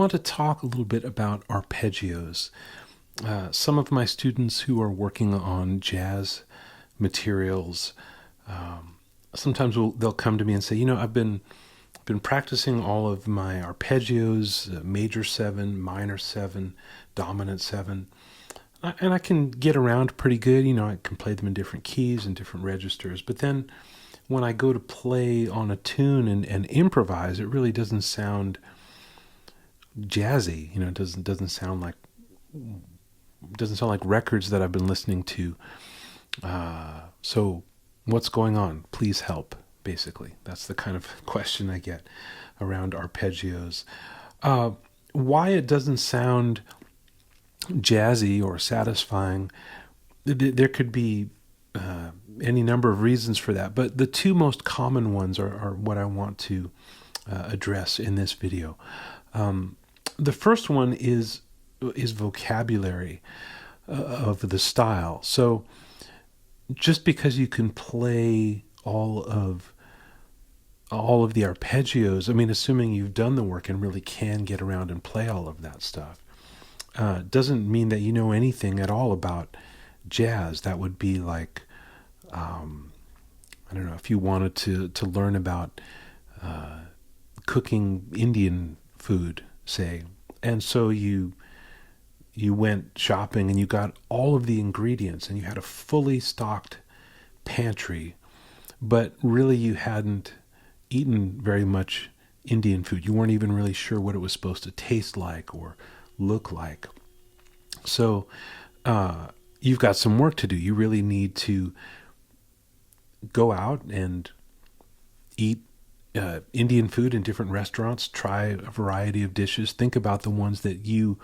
want to talk a little bit about arpeggios. Some of my students who are working on jazz materials, sometimes they'll come to me and say, I've been practicing all of my arpeggios, major 7, minor 7, dominant 7, and I can get around pretty good. I can play them in different keys and different registers. But then when I go to play on a tune and improvise, it really doesn't sound jazzy. It doesn't sound like records that I've been listening to. So what's going on? Please help. Basically, that's the kind of question I get around arpeggios. Why it doesn't sound jazzy or satisfying, there could be any number of reasons for that, but the two most common ones are what I want to address in this video. The first one is vocabulary of the style. So just because you can play all of the arpeggios, assuming you've done the work and really can get around and play all of that stuff, doesn't mean that you know anything at all about jazz. That would be like, I don't know, if you wanted to learn about cooking Indian food, say, and so you went shopping and you got all of the ingredients and you had a fully stocked pantry, but really you hadn't eaten very much Indian food. You weren't even really sure what it was supposed to taste like or look like. So you've got some work to do. You really need to go out and eat Indian food in different restaurants, try a variety of dishes, think about the ones that you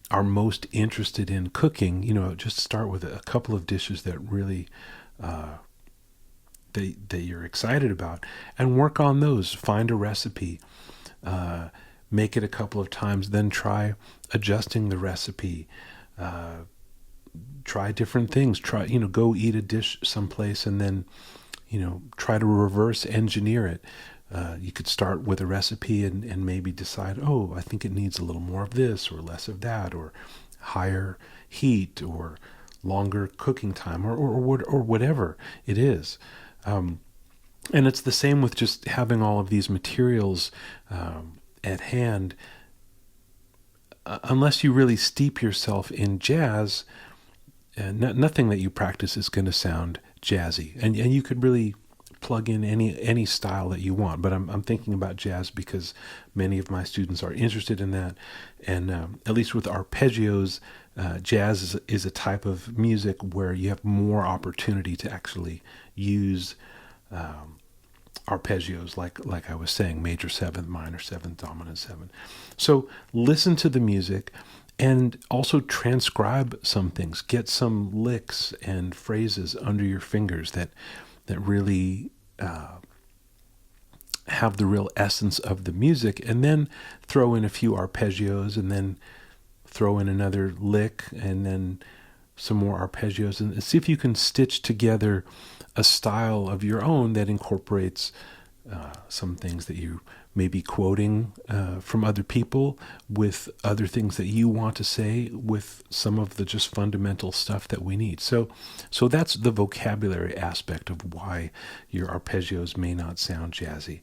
are most interested in cooking. Just start with a couple of dishes that really that you're excited about, and work on those. Find a recipe, make it a couple of times, then try adjusting the recipe. Try different things. Go eat a dish someplace and then, try to reverse engineer it. You could start with a recipe and maybe decide, I think it needs a little more of this or less of that, or higher heat or longer cooking time, or whatever it is. And it's the same with just having all of these materials at hand. Unless you really steep yourself in jazz, nothing that you practice is going to sound jazzy. And you could really plug in any style that you want. But I'm thinking about jazz because many of my students are interested in that. And at least with arpeggios, jazz is a type of music where you have more opportunity to actually use arpeggios, like I was saying, major 7th, minor 7th, dominant 7. So listen to the music and also transcribe some things. Get some licks and phrases under your fingers that really have the real essence of the music, and then throw in a few arpeggios, and then throw in another lick, and then some more arpeggios, and see if you can stitch together a style of your own that incorporates some things that you may be quoting from other people with other things that you want to say with some of the just fundamental stuff that we need. So that's the vocabulary aspect of why your arpeggios may not sound jazzy.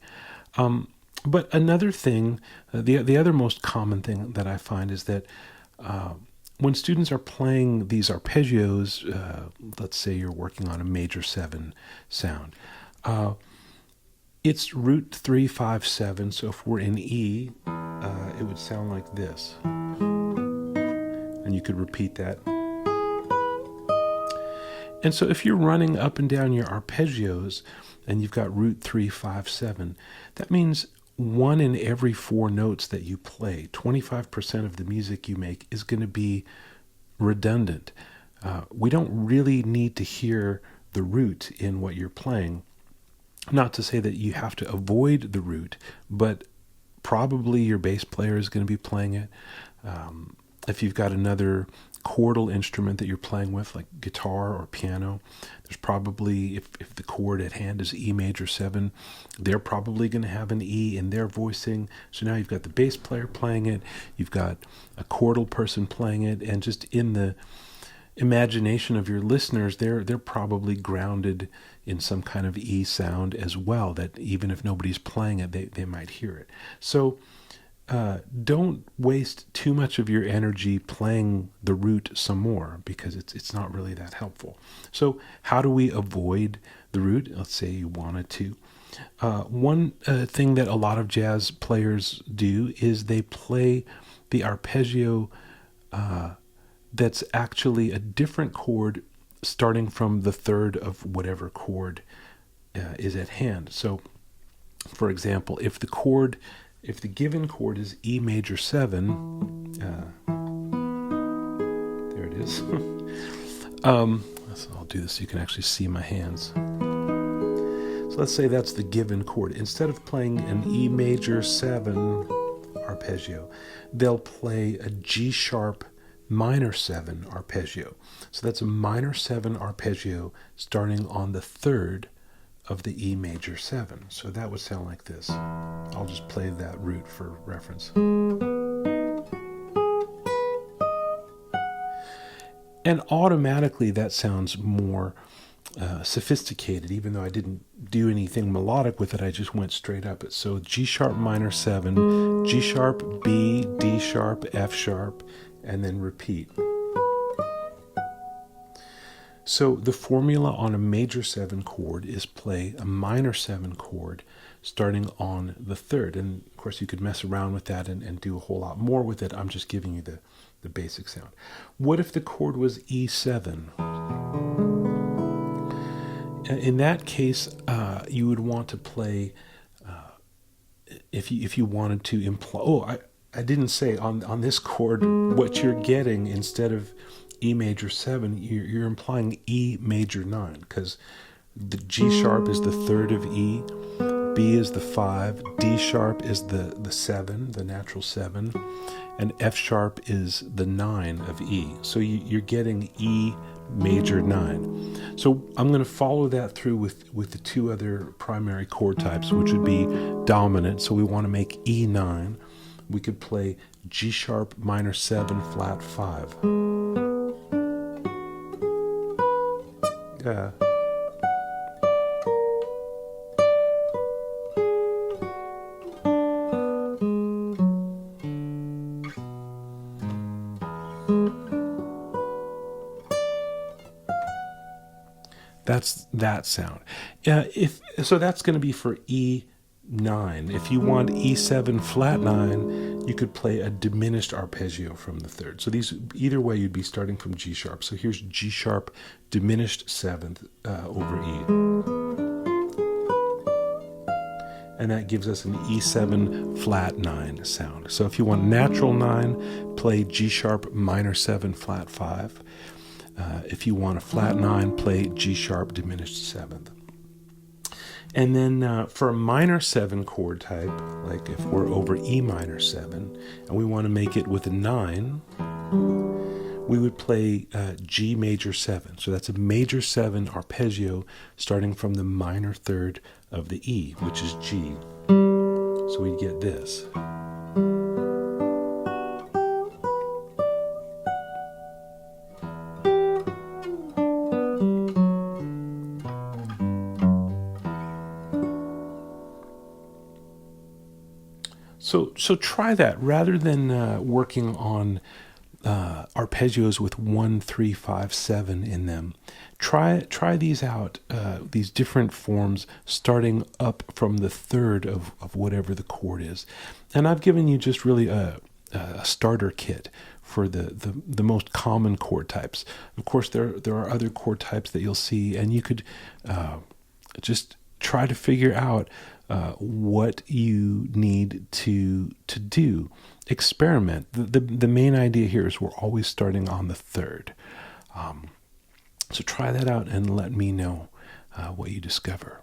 But another thing, the other most common thing that I find is that when students are playing these arpeggios, let's say you're working on a major 7 sound, it's root 3, 5, 7. So if we're in E, it would sound like this. And you could repeat that. And so if you're running up and down your arpeggios and you've got root 3, 5, 7, that means 1 in every 4 notes that you play, 25% of the music you make, is going to be redundant. We don't really need to hear the root in what you're playing. Not to say that you have to avoid the root, but probably your bass player is going to be playing it. If you've got another chordal instrument that you're playing with, like guitar or piano. There's probably, if the chord at hand is E major 7, they're probably going to have an E in their voicing. So now you've got the bass player playing it, you've got a chordal person playing it, and just in the imagination of your listeners, they're probably grounded in some kind of E sound as well, that even if nobody's playing it, they might hear it. So don't waste too much of your energy playing the root some more, because it's not really that helpful. So how do we avoid the root? Let's say you wanted to. One thing that a lot of jazz players do is they play the arpeggio that's actually a different chord starting from the third of whatever chord is at hand. So, for example, if the given chord is E major 7, there it is. So I'll do this so you can actually see my hands. So let's say that's the given chord. Instead of playing an E major 7 arpeggio, they'll play a G sharp minor 7 arpeggio. So that's a minor 7 arpeggio starting on the third of the E major 7. So that would sound like this. I'll just play that root for reference. And automatically that sounds more sophisticated, even though I didn't do anything melodic with it. I just went straight up it. So G sharp minor 7, G sharp, B, D sharp, F sharp, and then repeat. So the formula on a major 7 chord is play a minor 7 chord starting on the third. And of course you could mess around with that and do a whole lot more with it. I'm just giving you the basic sound. What if the chord was E7? In that case, you would want to play, if you wanted to imply, I didn't say on this chord what you're getting instead of E major 7, you're implying E major 9, because the G sharp is the third of E, B is the 5, D sharp is the 7, the natural 7, and F sharp is the 9 of E. So you're getting E major 9. So I'm going to follow that through with the two other primary chord types, which would be dominant. So we want to make E9. We could play G sharp minor 7 flat 5. That's that sound. So that's going to be for E9. If you want E7 flat 9, you could play a diminished arpeggio from the third. So either way, you'd be starting from G sharp. So here's G sharp diminished 7th over E. And that gives us an E7 flat 9 sound. So if you want natural 9, play G sharp minor 7 flat 5. If you want a flat 9, play G sharp diminished 7th. And then for a minor 7 chord type, like if we're over E minor 7 and we want to make it with a 9, we would play G major 7. So that's a major 7 arpeggio starting from the minor third of the E, which is G. So we get this. So try that rather than working on arpeggios with 1, 3, 5, 7 in them. Try these out, these different forms starting up from the third of whatever the chord is. And I've given you just really a starter kit for the most common chord types. Of course, there are other chord types that you'll see, and you could just try to figure out what you need to do. Experiment. The main idea here is we're always starting on the third. So try that out and let me know what you discover.